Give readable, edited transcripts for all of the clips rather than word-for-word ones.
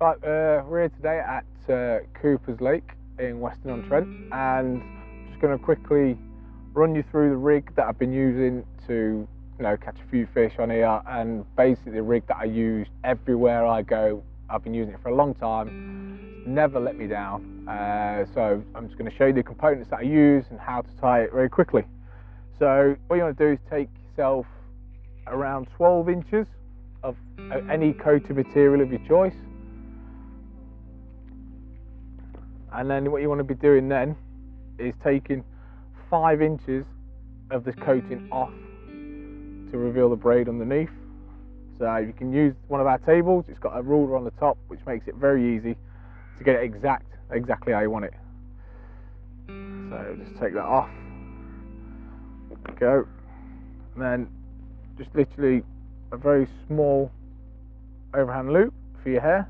Right, we're here today at Cooper's Lake in Weston-on-Trent, and I'm just going to quickly run you through the rig that I've been using to, catch a few fish on here, and basically the rig that I use everywhere I go. I've been using it for a long time, never let me down. So I'm just going to show you the components that I use and how to tie it very quickly. So what you want to do is take yourself around 12 inches of any coated material of your choice. And then what you want to be doing then is taking 5 inches of this coating off to reveal the braid underneath. So you can use one of our tables. It's got a ruler on the top, which makes it very easy to get it exactly how you want it. So just take that off. Go. And then just literally a very small overhand loop for your hair.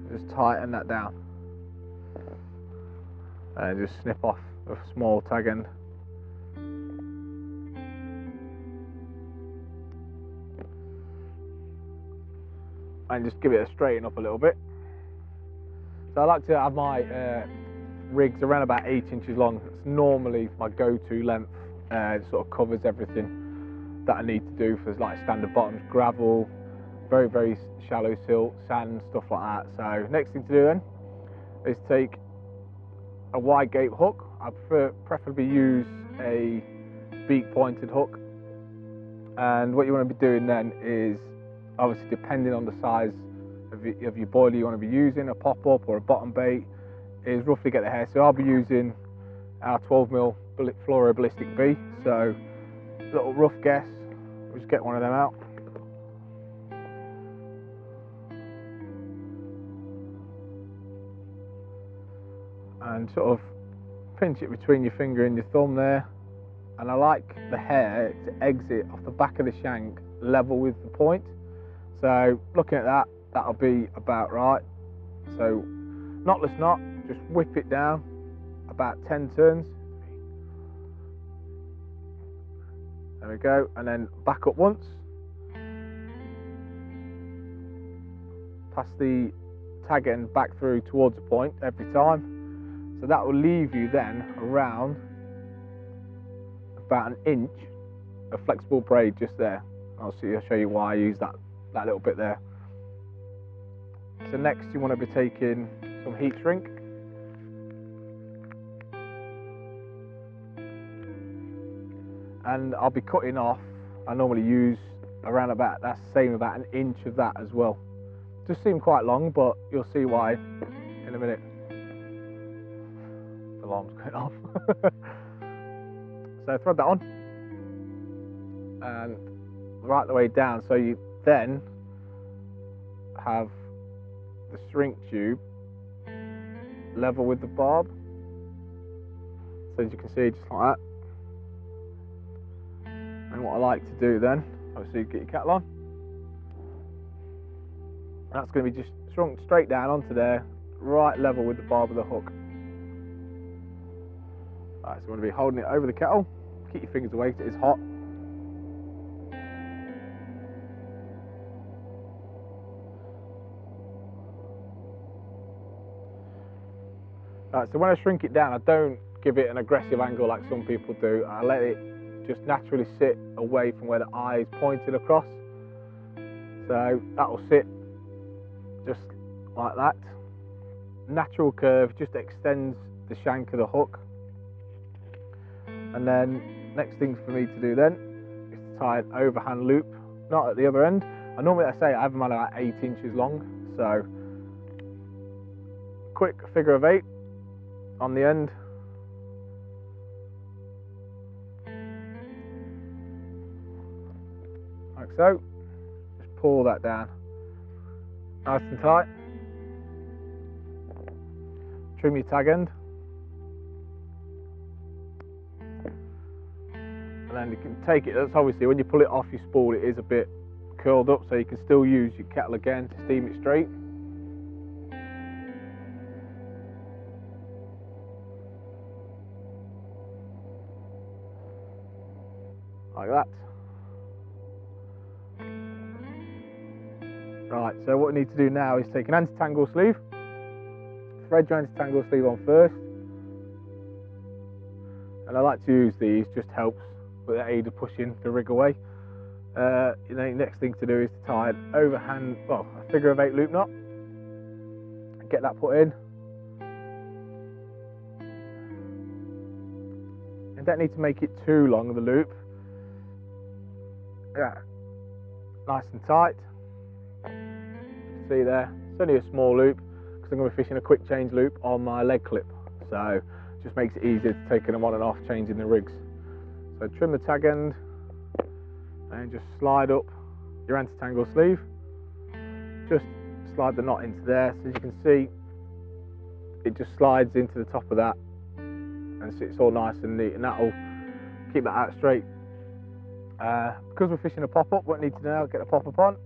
Just tighten that down and just snip off a small tag end. And just give it a straighten up a little bit. So I like to have my rigs around about 8 inches long. It's normally my go-to length. It sort of covers everything that I need to do for like standard bottoms, gravel, very shallow silt, sand, stuff like that. So next thing to do then is take a wide gape hook. I preferably use a beak pointed hook. And what you want to be doing then is, obviously depending on the size of your boiler you want to be using, a pop-up or a bottom bait, is roughly get the hair. So I'll be using our 12mm fluoro ballistic B. So little rough guess, we'll just get one of them out. And sort of pinch it between your finger and your thumb there. And I like the hair to exit off the back of the shank level with the point. So looking at that, that'll be about right. So knotless knot, just whip it down about 10 turns. There we go, and then back up once. Pass the tag end back through towards the point every time. So that will leave you then around about 1 inch of flexible braid just there. I'll show you why I use that little bit there. So next you want to be taking some heat shrink. And I'll be cutting off, I normally use around about, that's the same, about 1 inch of that as well. Just seem quite long, but you'll see why in a minute. The alarm's going off. So thread that on and right the way down, so you then have the shrink tube level with the barb. So as you can see, just like that. And what I like to do then, obviously get your kettle on. That's going to be just shrunk straight down onto there, right level with the barb of the hook. Right, so you want to be holding it over the kettle. Keep your fingers away because it is hot. Right, so when I shrink it down, I don't give it an aggressive angle like some people do. I let it just naturally sit away from where the eye is pointed across. So that will sit just like that. Natural curve just extends the shank of the hook. And then next thing for me to do then is to tie an overhand loop, not at the other end. And normally I say I have them at about 8 inches long. So quick figure of 8 on the end. Like so. Just pull that down. Nice and tight. Trim your tag end. And then you can take it, that's obviously when you pull it off your spool, it is a bit curled up, so you can still use your kettle again to steam it straight. like that. Right, so what we need to do now is take an anti-tangle sleeve, thread your anti-tangle sleeve on first, and I like to use these, just helps with the aid of pushing the rig away. The next thing to do is to tie an overhand, well, a figure of 8 loop knot, get that put in. You don't need to make it too long, the loop. Yeah, nice and tight. See there, it's only a small loop because I'm going to be fishing a quick change loop on my leg clip, so it just makes it easier to take them on and off, changing the rigs. So trim the tag end and just slide up your anti-tangle sleeve, just slide the knot into there, so as you can see it just slides into the top of that and sits all nice and neat, and that'll keep that out straight. Because we're fishing a pop-up, what I need to now get the pop-up on.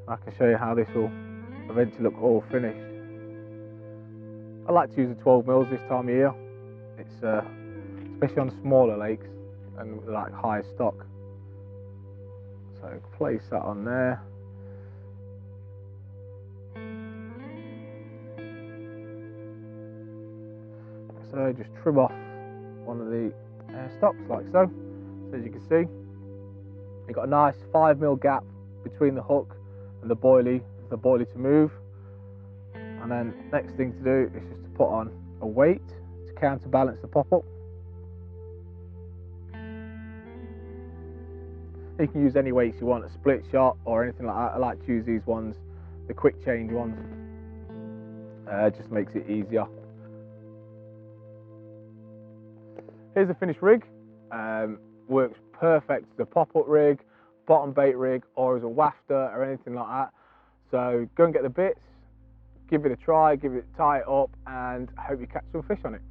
I can show you how this will eventually look all finished. I like to use the 12 mils this time of year. It's especially on smaller lakes and like high stock. So place that on there. So just trim off one of the stops like so. So as you can see, you've got a nice 5 mil gap between the hook and the boilie to move. And then next thing to do is just to put on a weight to counterbalance the pop-up. You can use any weights you want, a split shot or anything like that. I like to use these ones, the quick change ones. Just makes it easier. Here's the finished rig. Works perfect as a pop-up rig, bottom bait rig, or as a wafter or anything like that. So go and get the bits, give it a try, tie it up, and I hope you catch some fish on it.